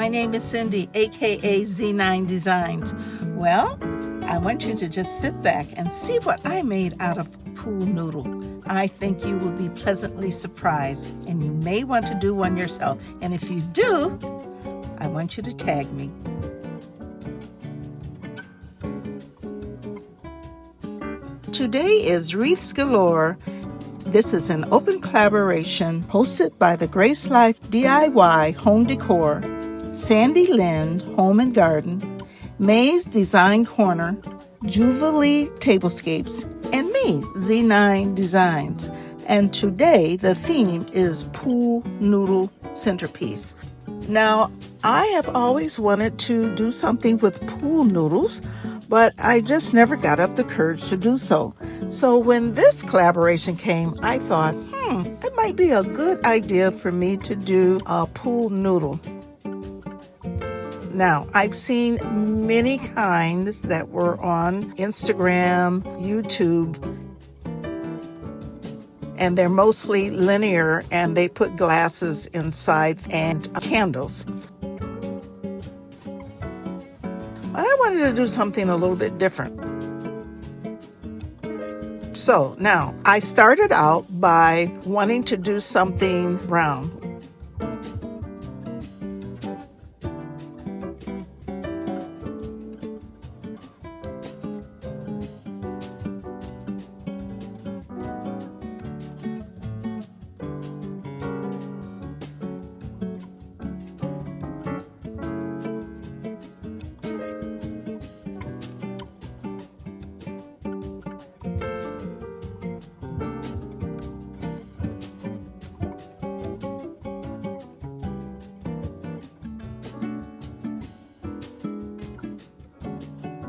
My name is Cindy, aka Z9designs. Well, I want you to just sit back and see what I made out of pool noodle. I think you will be pleasantly surprised, and you may want to do one yourself. And if you do, I want you to tag me. Today is Wreaths Galore. This is an open collaboration hosted by the Grace Life DIY Home Decor, Sandy Lind Home and Garden, May's Design Corner, Jubilee Tablescapes, and me, Z9designs. And today the theme is Pool Noodle Centerpiece. Now, I have always wanted to do something with pool noodles, but I just never got up the courage to do so. So when this collaboration came, I thought, it might be a good idea for me to do a pool noodle. Now, I've seen many kinds that were on Instagram, YouTube, and they're mostly linear, and they put glasses inside and candles. But I wanted to do something a little bit different. So now, I started out by wanting to do something round.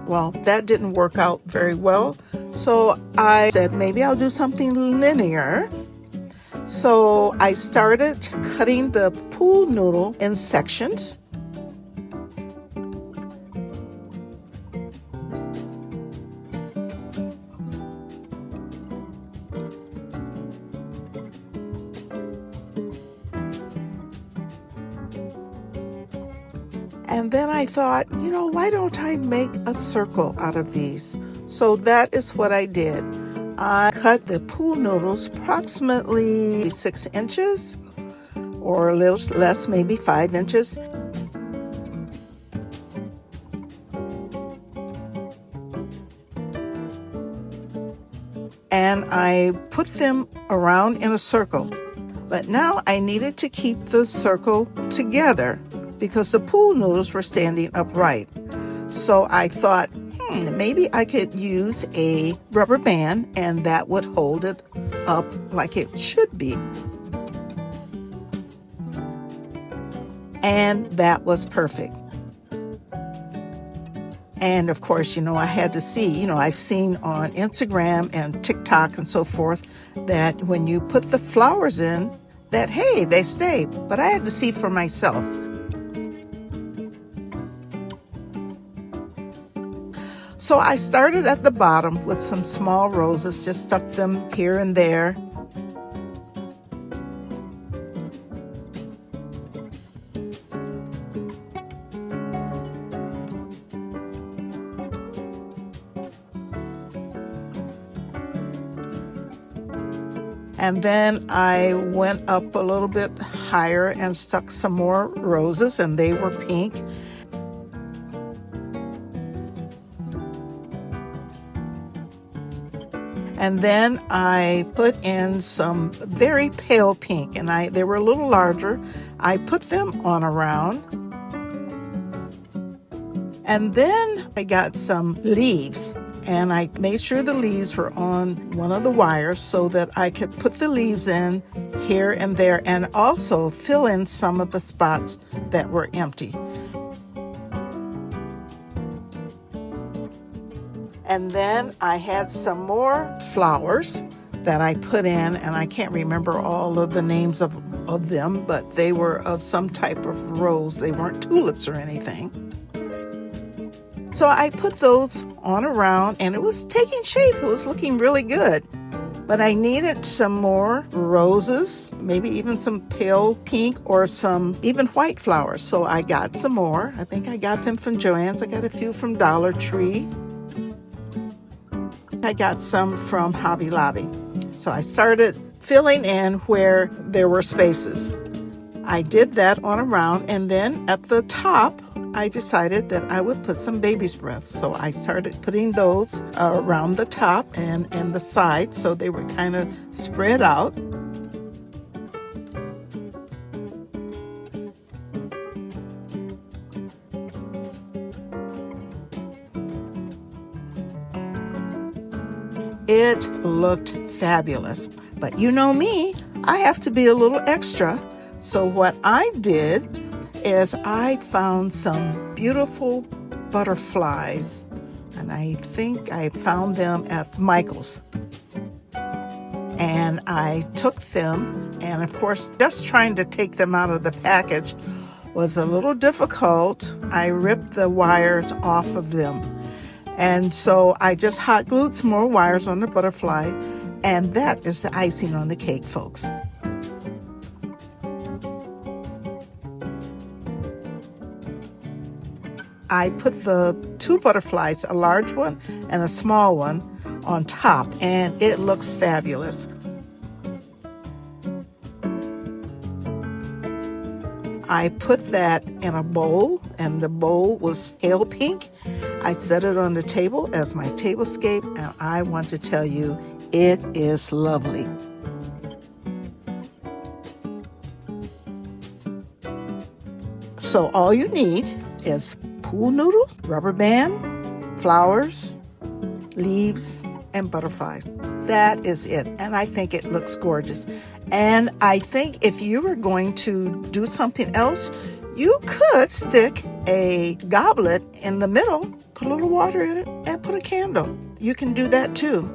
Well, that didn't work out very well, so I said maybe I'll do something linear. So I started cutting the pool noodle in sections. And then I thought, why don't I make a circle out of these? So that is what I did. I cut the pool noodles approximately 6 inches, or a little less, maybe 5 inches. And I put them around in a circle. But now I needed to keep the circle together, because the pool noodles were standing upright. So I thought, maybe I could use a rubber band and that would hold it up like it should be. And that was perfect. And of course, I had to see, I've seen on Instagram and TikTok and so forth that when you put the flowers in, that, hey, they stay. But I had to see for myself. So I started at the bottom with some small roses, just stuck them here and there. And then I went up a little bit higher and stuck some more roses, and they were pink. And then I put in some very pale pink, and they were a little larger. I put them on around. And then I got some leaves, and I made sure the leaves were on one of the wires so that I could put the leaves in here and there, and also fill in some of the spots that were empty. And then I had some more flowers that I put in, and I can't remember all of the names of them, but they were of some type of rose. They weren't tulips or anything. So I put those on around, and it was taking shape. It was looking really good. But I needed some more roses, maybe even some pale pink or some even white flowers. So I got some more. I think I got them from Joann's. I got a few from Dollar Tree. I got some from Hobby Lobby. So I started filling in where there were spaces. I did that on a round, and then at the top, I decided that I would put some baby's breath. So I started putting those around the top and the sides so they were kind of spread out. It looked fabulous. But you know me, I have to be a little extra. So what I did is I found some beautiful butterflies, and I think I found them at Michael's. And I took them, and of course, just trying to take them out of the package was a little difficult. I ripped the wires off of them. And so I just hot glued some more wires on the butterfly, and that is the icing on the cake, folks. I put the two butterflies, a large one and a small one, on top, and it looks fabulous. I put that in a bowl, and the bowl was pale pink. I set it on the table as my tablescape, and I want to tell you, it is lovely. So all you need is pool noodle, rubber band, flowers, leaves, and butterflies. That is it. And I think it looks gorgeous. And I think if you were going to do something else, you could stick a goblet in the middle, put a little water in it, and put a candle. You can do that too.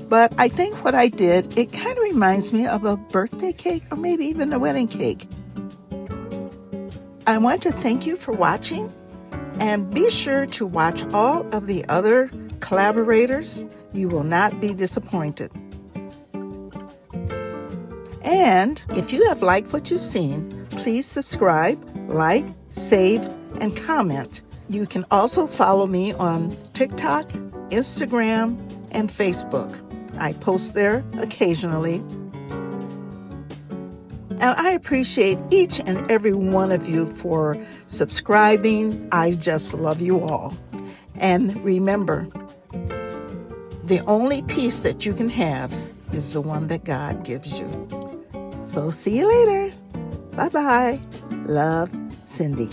But I think what I did, it kind of reminds me of a birthday cake or maybe even a wedding cake. I want to thank you for watching, and be sure to watch all of the other collaborators. You will not be disappointed. And if you have liked what you've seen, please subscribe, like, save, and comment. You can also follow me on TikTok, Instagram, and Facebook. I post there occasionally. And I appreciate each and every one of you for subscribing. I just love you all. And remember, the only peace that you can have is the one that God gives you. So see you later. Bye-bye. Love, Cindy.